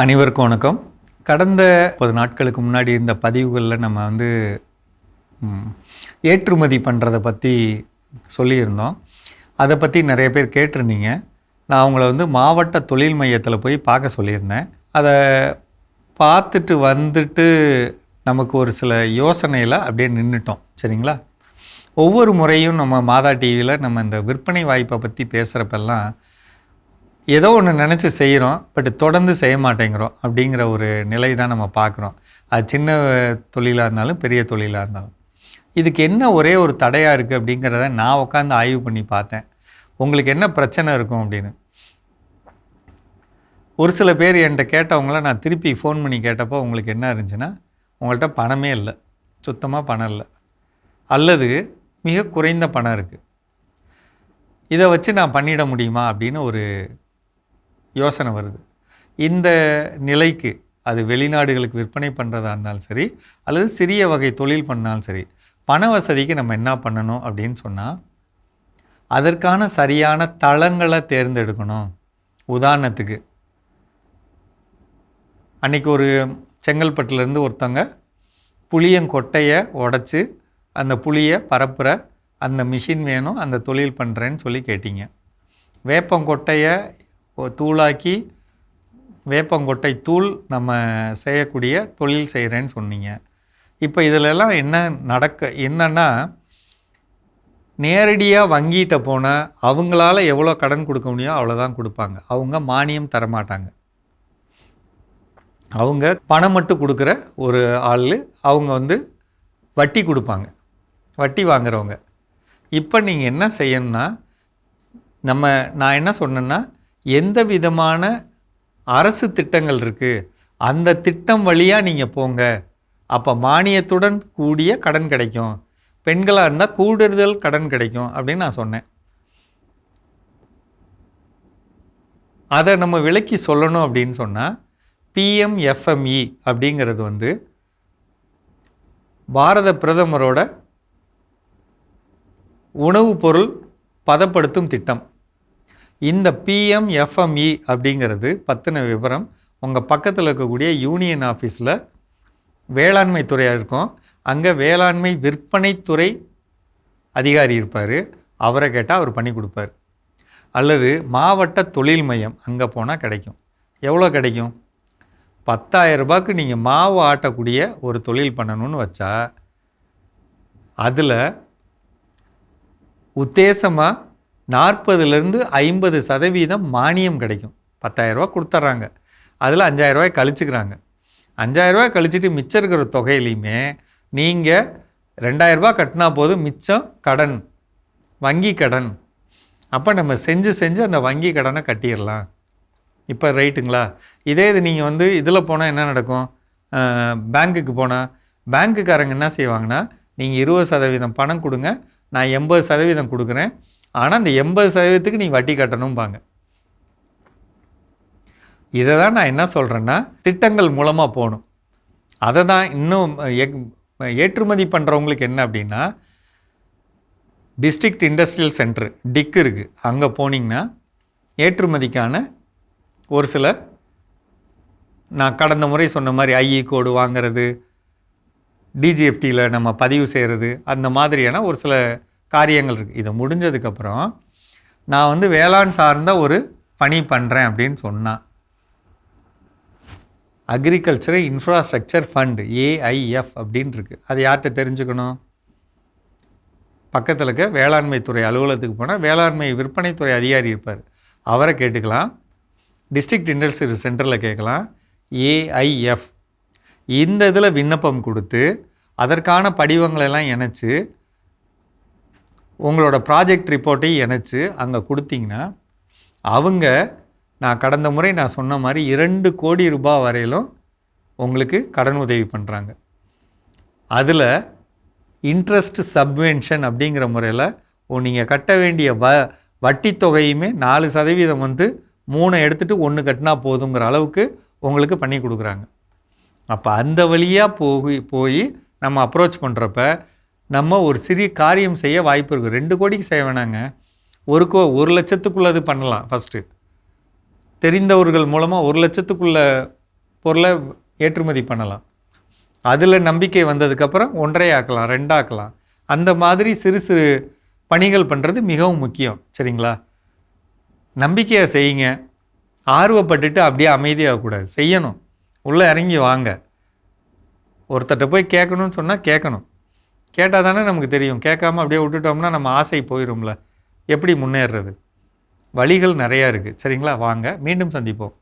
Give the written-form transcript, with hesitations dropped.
அனைவருக்கும் வணக்கம். கடந்த 10 நாட்களுக்கு முன்னாடி இந்த பதிவுகளில் நம்ம ஏற்றுமதி பண்ணுறதை பற்றி சொல்லியிருந்தோம். அதை பற்றி நிறைய பேர் கேட்டிருந்தீங்க. நான் அவங்கள மாவட்ட தொழில் மையத்தில் போய் பார்க்க சொல்லியிருந்தேன். அதை பார்த்துட்டு வந்துட்டு நமக்கு ஒரு சில யோசனையில் அப்படியே நின்றுட்டோம். சரிங்களா? ஒவ்வொரு முறையும் நம்ம மாதா டிவியில் நம்ம இந்த விற்பனை வாய்ப்பை பற்றி பேசுகிறப்பெல்லாம் ஏதோ ஒன்று நினச்சி செய்கிறோம், பட் தொடர்ந்து செய்ய மாட்டேங்கிறோம் அப்படிங்கிற ஒரு நிலை தான் நம்ம பார்க்குறோம். அது சின்ன தொழிலாக இருந்தாலும் பெரிய தொழிலாக இருந்தாலும். இதுக்கு என்ன ஒரே ஒரு தடையாக இருக்குது அப்படிங்கிறத நான் உட்காந்து ஆய்வு பண்ணி பார்த்தேன். உங்களுக்கு என்ன பிரச்சனை இருக்கும் அப்படின்னு. ஒரு சில பேர் என்கிட்ட கேட்டவங்கள நான் திருப்பி ஃபோன் பண்ணி கேட்டப்போ உங்களுக்கு என்ன இருந்துச்சுன்னா, உங்கள்கிட்ட பணமே இல்லை, சுத்தமாக பணம் இல்லை, அல்லது மிக குறைந்த பணம் இருக்குது, இதை வச்சு நான் பண்ணிட முடியுமா அப்படின்னு ஒரு யோசனை வருது. இந்த நிலைக்கு அது வெளிநாடுகளுக்கு விற்பனை பண்ணுறதா இருந்தாலும் சரி, அல்லது சிறிய வகை தொழில் பண்ணாலும் சரி, பண வசதிக்கு நம்ம என்ன பண்ணணும் அப்படின்னு சொன்னால், அதற்கான சரியான தளங்களை தேர்ந்தெடுக்கணும். உதாரணத்துக்கு, அன்றைக்கி ஒரு செங்கல்பட்டுலேருந்து ஒருத்தங்க புளியங்கொட்டையை உடச்சி அந்த புளியை பரப்புகிற அந்த மிஷின் வேணும், அந்த தொழில் பண்ணுறேன்னு சொல்லி கேட்டிங்க. வேப்பங்கொட்டையை தூளாக்கி வேப்பங்கொட்டை தூள் நம்ம செய்யக்கூடிய தொழில் செய்கிறேன்னு சொன்னீங்க. இப்போ இதிலெல்லாம் என்னன்னா நேரடியாக வங்கிகிட்ட போனால் அவங்களால எவ்வளோ கடன் கொடுக்க முடியும் அவ்வளோதான் கொடுப்பாங்க. அவங்க மானியம் தரமாட்டாங்க. அவங்க பணம் மட்டும் கொடுக்குற ஒரு ஆள். அவங்க வட்டி கொடுப்பாங்க, வட்டி வாங்குறவங்க. இப்போ நீங்கள் என்ன செய்யணும்னா, நான் என்ன சொன்னேன்னா, எந்த விதமான அரசு திட்டங்கள் இருக்குது அந்த திட்டம் வழியாக நீங்கள் போங்க. அப்போ மானியத்துடன் கூடிய கடன் கிடைக்கும். பெண்களாக இருந்தால் கூடுதல் கடன் கிடைக்கும் அப்படின்னு நான் சொன்னேன். அதை நம்ம விளக்கி சொல்லணும் அப்படின்னு சொன்னால், PMFME அப்படிங்கிறது பாரத பிரதமரோட உணவுப் பொருள் பதப்படுத்தும் திட்டம். இந்த PMFME அப்படிங்கிறது பற்றின விவரம் உங்கள் பக்கத்தில் இருக்கக்கூடிய யூனியன் ஆஃபீஸில் வேளாண்மை துறையாக இருக்கும். அங்கே வேளாண்மை விற்பனைத்துறை அதிகாரி இருப்பார். அவரை கேட்டால் அவர் பண்ணி கொடுப்பார். அல்லது மாவட்ட தொழில் மையம் அங்கே போனால் கிடைக்கும். எவ்வளோ கிடைக்கும்? 10,000 ரூபாய்க்கு நீங்கள் மாவு ஆட்டக்கூடிய ஒரு தொழில் பண்ணணும்னு வச்சா, அதில் உத்தேசமாக 40-50% மானியம் கிடைக்கும். 10,000 ரூபா கொடுத்துட்றாங்க, அதில் 5,000 ரூபாய் கழிச்சுக்கிறாங்க. 5,000 ரூபாய் கழிச்சிட்டு மிச்சம் இருக்கிற தொகையிலையுமே நீங்கள் 2,000 ரூபாய் கட்டினா போதும், மிச்சம் கடன், வங்கி கடன். அப்போ நம்ம செஞ்சு அந்த வங்கி கடனை கட்டிடலாம். இப்போ ரைட்டுங்களா? இதே இது நீங்கள் இதில் போனால் என்ன நடக்கும்? பேங்க்குக்கு போனால் பேங்க்குக்காரங்க என்ன செய்வாங்கன்னா, நீங்கள் 20% பணம் கொடுங்க, நான் 80% கொடுக்குறேன், ஆனால் அந்த 80%க்கு நீங்கள் வட்டி கட்டணும்பாங்க. இதை தான் நான் என்ன சொல்கிறேன்னா, திட்டங்கள் மூலமாக போகணும். அதை தான் இன்னும் ஏற்றுமதி பண்ணுறவங்களுக்கு என்ன அப்படின்னா, டிஸ்ட்ரிக்ட் இண்டஸ்ட்ரியல் சென்டர் டிக் இருக்குது. அங்கே போனீங்கன்னா ஏற்றுமதிக்கான ஒரு சில, நான் கடந்த முறை சொன்ன மாதிரி IE கோடு வாங்கிறது, DGFTயில் நம்ம பதிவு செய்கிறது, அந்த மாதிரியான ஒரு சில காரியங்கள் இருக்குது. இதை முடிஞ்சதுக்கப்புறம் நான் வேளாண் சார்ந்த ஒரு பணி பண்ணுறேன் அப்படின்னு சொன்னால், அக்ரிகல்ச்சர் இன்ஃப்ராஸ்ட்ரக்சர் ஃபண்ட் AIF அப்படின்னு இருக்குது. அது யார்கிட்ட தெரிஞ்சுக்கணும்? பக்கத்தில் இருக்க வேளாண்மை துறை அலுவலகத்துக்கு போனால் வேளாண்மை விற்பனைத்துறை அதிகாரி இருப்பார், அவரை கேட்டுக்கலாம். டிஸ்ட்ரிக்ட் இண்டஸ்ட்ரியல் சென்டரில் கேட்கலாம். AIF இந்த இதில் விண்ணப்பம் கொடுத்து அதற்கான படிவங்களெல்லாம் இணைச்சி உங்களோட ப்ராஜெக்ட் ரிப்போர்ட்டையும் இணைச்சி அங்கே கொடுத்தீங்கன்னா, அவங்க நான் கடந்த முறை நான் சொன்ன மாதிரி 2 கோடி ரூபாய் வரையிலும் உங்களுக்கு கடன் உதவி பண்ணுறாங்க. அதில் இன்ட்ரெஸ்ட் சப்வென்ஷன் அப்படிங்கிற முறையில் நீங்கள் கட்ட வேண்டிய வட்டி தொகையுமே 4% 3 எடுத்துகிட்டு 1 கட்டினா போதுங்கிற அளவுக்கு உங்களுக்கு பண்ணி கொடுக்குறாங்க. அப்போ அந்த வழியாக போய் நம்ம அப்ரோச் பண்ணுறப்ப நம்ம ஒரு சிறிய காரியம் செய்ய வாய்ப்பு இருக்குது. 2 கோடிக்கு செய்ய வேணாங்க, 1 லட்சத்துக்குள்ளது பண்ணலாம். ஃபஸ்ட்டு தெரிந்தவர்கள் மூலமாக 1 லட்சத்துக்குள்ளே பொருளை ஏற்றுமதி பண்ணலாம். அதில் நம்பிக்கை வந்ததுக்கப்புறம் 1.5 ஆக்கலாம், 2 ஆக்கலாம். அந்த மாதிரி சிறு சிறு பணிகள் பண்ணுறது மிகவும் முக்கியம். சரிங்களா? நம்பிக்கையை செய்யுங்க. ஆர்வப்பட்டுட்டு அப்படியே அமைதியாகக்கூடாது, செய்யணும். உள்ளே இறங்கி வாங்க. ஒருத்தட்ட போய் கேட்கணும்னு சொன்னால் கேட்கணும். கேட்டால் தானே நமக்கு தெரியும். கேட்காம அப்படியே விட்டுட்டோம்னா நம்ம ஆசை போயிடும்ல. எப்படி முன்னேறுறது? வழிகள் நிறையா இருக்குது. சரிங்களா? வாங்க, மீண்டும் சந்திப்போம்.